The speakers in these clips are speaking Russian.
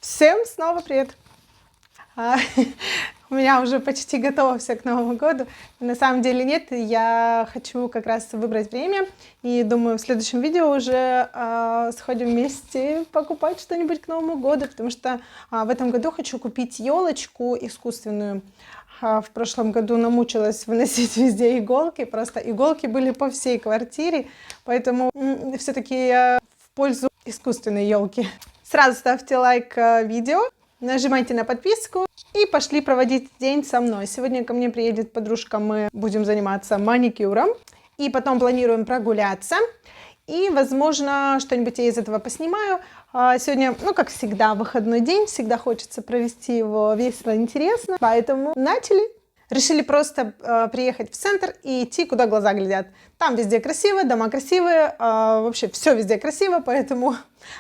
Всем снова привет! У меня уже почти готово все к Новому году. На самом деле нет, я хочу как раз выбрать время. И думаю, в следующем видео уже сходим вместе покупать что-нибудь к Новому году. Потому что в этом году хочу купить елочку искусственную. В прошлом году намучилась выносить везде иголки. Просто иголки были по всей квартире. Поэтому все-таки я в пользу искусственной елки. Сразу ставьте лайк видео, нажимайте на подписку и пошли проводить день со мной. Сегодня ко мне приедет подружка, мы будем заниматься маникюром. И потом планируем прогуляться. И, возможно, что-нибудь я из этого поснимаю. Сегодня, как всегда, выходной день. Всегда хочется провести его весело, интересно. Поэтому начали. Решили просто приехать в центр и идти, куда глаза глядят. Там везде красиво, дома красивые, вообще все везде красиво, поэтому,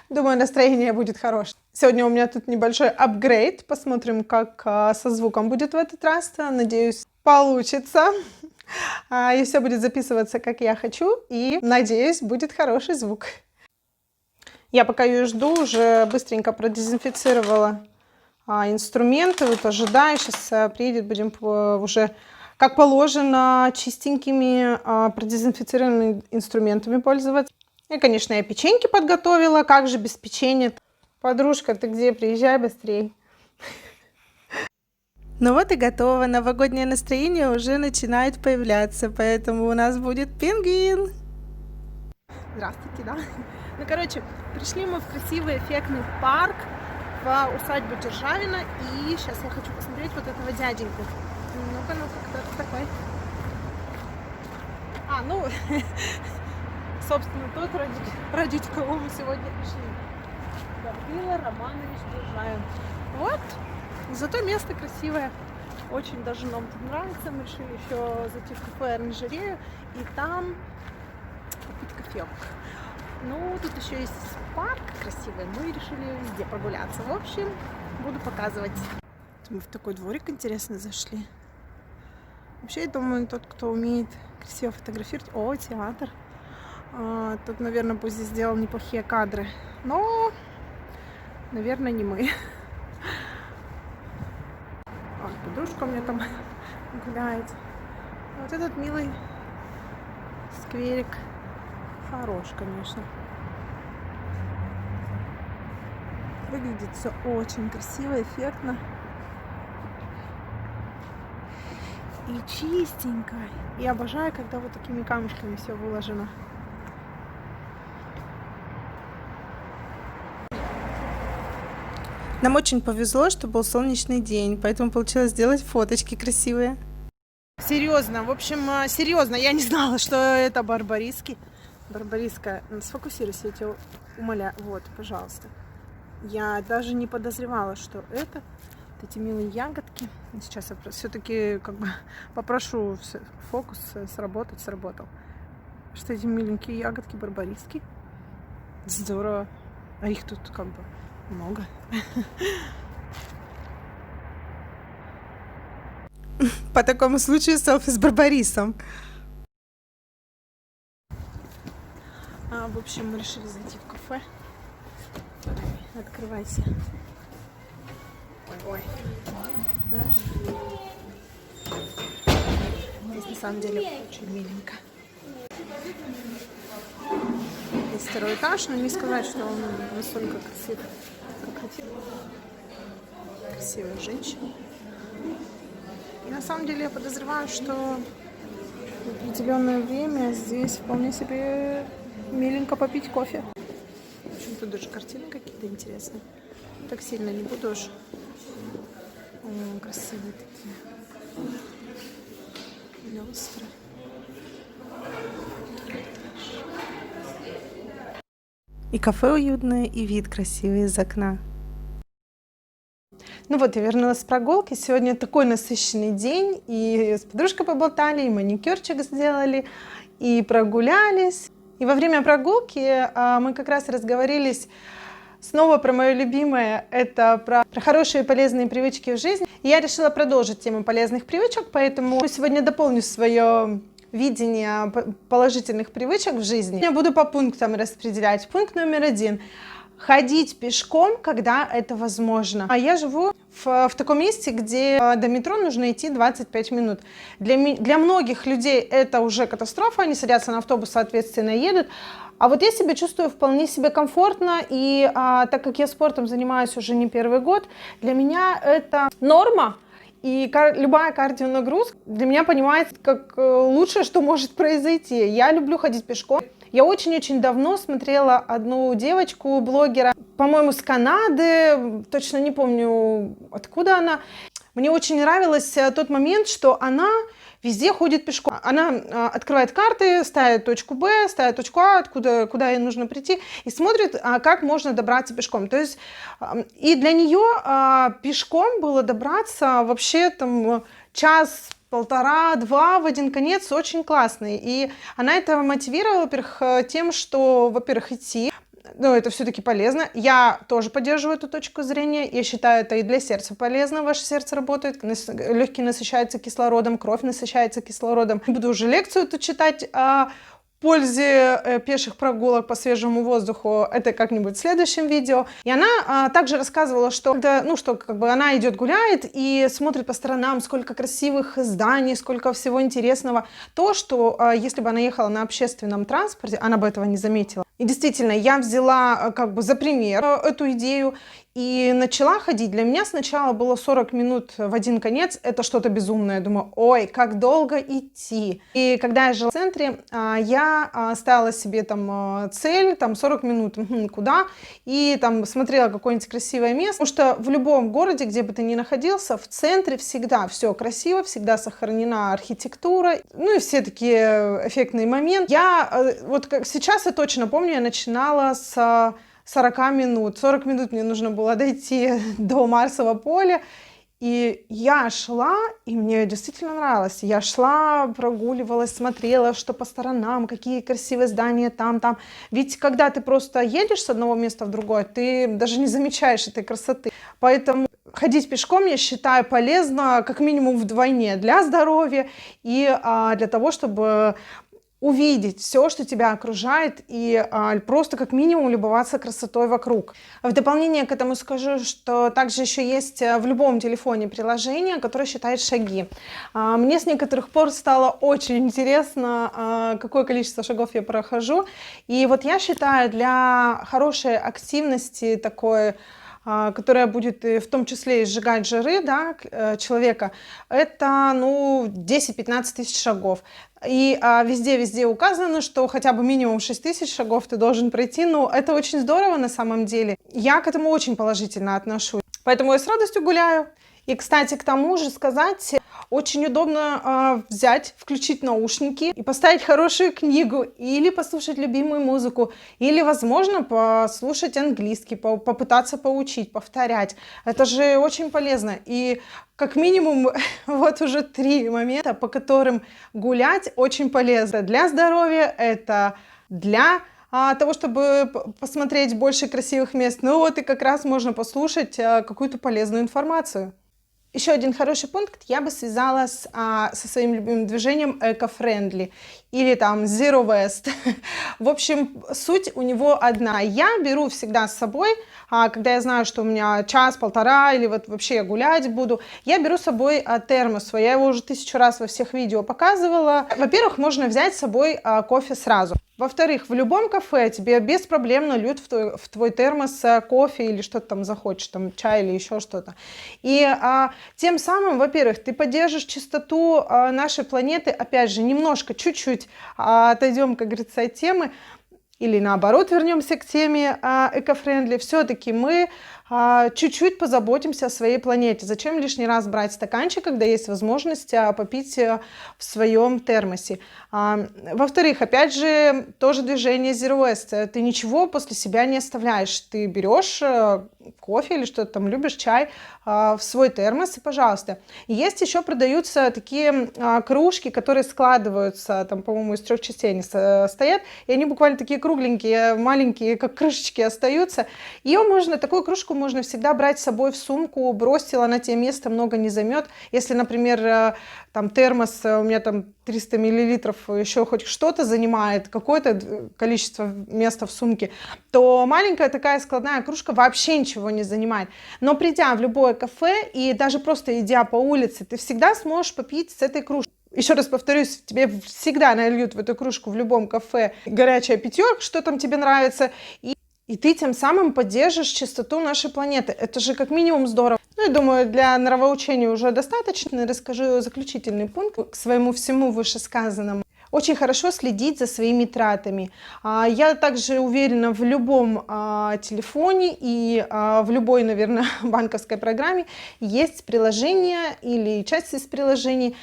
думаю, настроение будет хорошее. Сегодня у меня тут небольшой апгрейд. Посмотрим, как со звуком будет в этот раз. Надеюсь, получится. И все будет записываться, как я хочу. И, надеюсь, будет хороший звук. Я пока ее жду, уже быстренько продезинфицировала инструменты, вот ожидаю, сейчас приедет, будем уже как положено чистенькими продезинфицированными инструментами пользоваться. И, конечно, я печеньки подготовила, как же без печенья? Подружка, ты где? Приезжай быстрей. Ну вот и готово, новогоднее настроение уже начинает появляться, поэтому у нас будет пингвин. Здравствуйте, да? Ну, короче, пришли мы в красивый эффектный парк, в усадьбу Державина, и сейчас я хочу посмотреть вот этого дяденьку. Ну-ка, кто это такой? Собственно, тот, ради кого мы сегодня пришли. Гаврила Романович Державин. Вот, зато место красивое. Очень даже нам тут нравится. Мы решили еще зайти в кафе «Оранжерею» и там купить кофеек. Ну, тут еще есть парк красивый, мы решили везде прогуляться. В общем, буду показывать. Мы в такой дворик интересно зашли. Вообще, я думаю, тот, кто умеет красиво фотографировать... О, театр. Тут, наверное, пусть здесь сделал неплохие кадры. Но, наверное, не мы. Подружка у меня там гуляет. Вот этот милый скверик. Хорош, конечно. Выглядит все очень красиво, эффектно. И чистенько. И обожаю, когда вот такими камешками все выложено. Нам очень повезло, что был солнечный день, поэтому получилось сделать фоточки красивые. Серьезно, в общем, серьезно, я не знала, что это барбариски. Барбариска, сфокусируйся, я тебя умоляю. Вот, пожалуйста. Я даже не подозревала, что это эти милые ягодки. Сейчас я все-таки попрошу фокус сработал. Что эти миленькие ягодки барбариски. Здорово. А их тут много. По такому случаю селфи с барбарисом. В общем, мы решили зайти в кафе. Открывайся. Ой. Здесь на самом деле очень миленько. Здесь второй этаж, но не сказать, что он настолько красив, как хотел. Красивая женщина. И на самом деле я подозреваю, что в определенное время здесь вполне себе миленько попить кофе. В общем, тут даже картины какие-то интересные. Так сильно не буду уж. Красивые такие. Люстры. И кафе уютное, и вид красивый из окна. Ну вот, я вернулась с прогулки. Сегодня такой насыщенный день. И с подружкой поболтали, и маникюрчик сделали, и прогулялись. И во время прогулки мы как раз разговорились снова про мое любимое, это про хорошие и полезные привычки в жизни. И я решила продолжить тему полезных привычек, поэтому сегодня дополню свое видение положительных привычек в жизни. Я буду по пунктам распределять. Пункт номер 1. ходить пешком, когда это возможно. А я живу в таком месте, где до метро нужно идти 25 минут. Для многих людей это уже катастрофа, они садятся на автобус, соответственно, едут. А вот я себя чувствую вполне себе комфортно, и так как я спортом занимаюсь уже не первый год, для меня это норма. И любая кардионагрузка для меня понимается как лучшее, что может произойти. Я люблю ходить пешком. Я очень-очень давно смотрела одну девочку, блогера, по-моему, с Канады, точно не помню, откуда она. Мне очень нравился тот момент, что она везде ходит пешком. Она открывает карты, ставит точку Б, ставит точку А, куда ей нужно прийти, и смотрит, как можно добраться пешком. То есть и для нее пешком было добраться вообще там час, полтора, два в один конец, очень классный. И она это мотивировала, во-первых, тем, что, во-первых, идти, ну, это все-таки полезно. Я тоже поддерживаю эту точку зрения. Я считаю, это и для сердца полезно. Ваше сердце работает, легкие насыщаются кислородом, кровь насыщается кислородом. Не буду уже лекцию тут читать о пользе пеших прогулок по свежему воздуху. Это как-нибудь в следующем видео. И она также рассказывала, что, она идет гуляет и смотрит по сторонам, сколько красивых зданий, сколько всего интересного. То, что если бы она ехала на общественном транспорте, она бы этого не заметила. И действительно, я взяла за пример эту идею и начала ходить. Для меня сначала было 40 минут в один конец. Это что-то безумное. Я думаю, ой, как долго идти. И когда я жила в центре, я ставила себе там цель, там 40 минут, куда? И там смотрела какое-нибудь красивое место. Потому что в любом городе, где бы ты ни находился, в центре всегда все красиво, всегда сохранена архитектура. Ну и все такие эффектные моменты. Я вот как сейчас я точно помню, я начинала с 40 минут. 40 минут мне нужно было дойти до Марсового поля. И я шла, и мне действительно нравилось. Я шла, прогуливалась, смотрела, что по сторонам, какие красивые здания там. Ведь когда ты просто едешь с одного места в другое, ты даже не замечаешь этой красоты. Поэтому ходить пешком, я считаю, полезно как минимум вдвойне для здоровья и для того, чтобы увидеть все, что тебя окружает, и просто как минимум любоваться красотой вокруг. В дополнение к этому скажу, что также еще есть в любом телефоне приложение, которое считает шаги. Мне с некоторых пор стало очень интересно, какое количество шагов я прохожу. И вот я считаю, для хорошей активности такой, которая будет в том числе и сжигать жиры, да, человека, это 10-15 тысяч шагов. И везде указано, что хотя бы минимум 6 тысяч шагов ты должен пройти. Это очень здорово на самом деле. Я к этому очень положительно отношусь. Поэтому я с радостью гуляю. И, кстати, к тому же сказать, очень удобно включить наушники и поставить хорошую книгу, или послушать любимую музыку, или, возможно, послушать английский, попытаться поучить, повторять. Это же очень полезно. И как минимум вот уже 3 момента, по которым гулять очень полезно. Для здоровья, это для того, чтобы посмотреть больше красивых мест. И как раз можно послушать какую-то полезную информацию. Еще один хороший пункт я бы связала со своим любимым движением эко-френдли или там Zero Waste. В общем, суть у него одна. Я беру всегда с собой, когда я знаю, что у меня час-полтора или вот вообще я гулять буду, я беру с собой термос свой. Я его уже 1000 раз во всех видео показывала. Во-первых, можно взять с собой кофе сразу. Во-вторых, в любом кафе тебе без проблем нальют в твой термос кофе или что-то там захочешь, там чай или еще что-то. И тем самым, во-первых, ты поддержишь чистоту нашей планеты. Опять же, немножко, чуть-чуть отойдем, как говорится, от темы. Или наоборот, вернемся к теме эко-френдли. Все-таки мы чуть-чуть позаботимся о своей планете. Зачем лишний раз брать стаканчик, когда есть возможность попить в своем термосе? Во-вторых, опять же, тоже движение Zero Waste. Ты ничего после себя не оставляешь. Ты берешь кофе или что-то там, любишь чай в свой термос, и пожалуйста. И есть еще продаются такие кружки, которые складываются, там, по-моему, из 3 частей они стоят, и они буквально такие кругленькие, маленькие, как крышечки остаются. Такую кружку можно всегда брать с собой в сумку, бросила на тебе место, много не займет. Если, например, там термос, у меня там 300 миллилитров, еще хоть что-то занимает, какое-то количество места в сумке, то маленькая такая складная кружка вообще ничего не занимает. Но придя в любое кафе и даже просто идя по улице, ты всегда сможешь попить с этой кружки. Еще раз повторюсь, тебе всегда нальют в эту кружку в любом кафе горячая пятерка, что там тебе нравится, и ты тем самым поддержишь чистоту нашей планеты. Это же как минимум здорово. Ну, я думаю, для нравоучения уже достаточно. Расскажу заключительный пункт к своему всему вышесказанному. Очень хорошо следить за своими тратами. Я также уверена, в любом телефоне и в любой, наверное, банковской программе есть приложение или часть из приложений,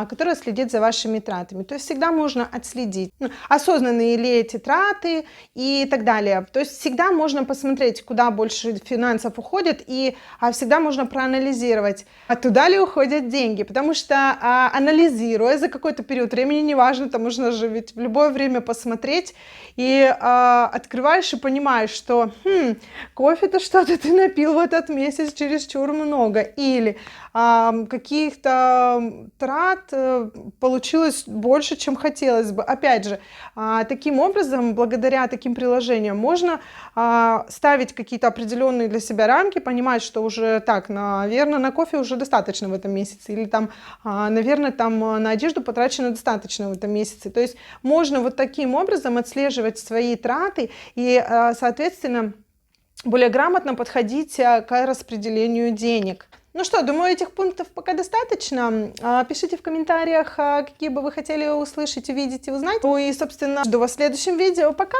которая следит за вашими тратами. То есть всегда можно отследить, осознанные ли эти траты и так далее. То есть всегда можно посмотреть, куда больше финансов уходит, и всегда можно проанализировать, туда ли уходят деньги. Потому что анализируя за какой-то период времени, неважно, там можно же ведь в любое время посмотреть, и открываешь и понимаешь, что кофе-то что-то ты напил в этот месяц чересчур много, или каких-то трат получилось больше, чем хотелось бы. Опять же, таким образом, благодаря таким приложениям можно ставить какие-то определенные для себя рамки, понимать, что уже так, наверное, на кофе уже достаточно в этом месяце, или там, наверное, там на одежду потрачено достаточно в этом месяце. То есть можно вот таким образом отслеживать свои траты и, соответственно, более грамотно подходить к распределению денег. Ну что, думаю, этих пунктов пока достаточно. Пишите в комментариях, какие бы вы хотели услышать, увидеть и узнать. Ну и, собственно, жду вас в следующем видео. Пока!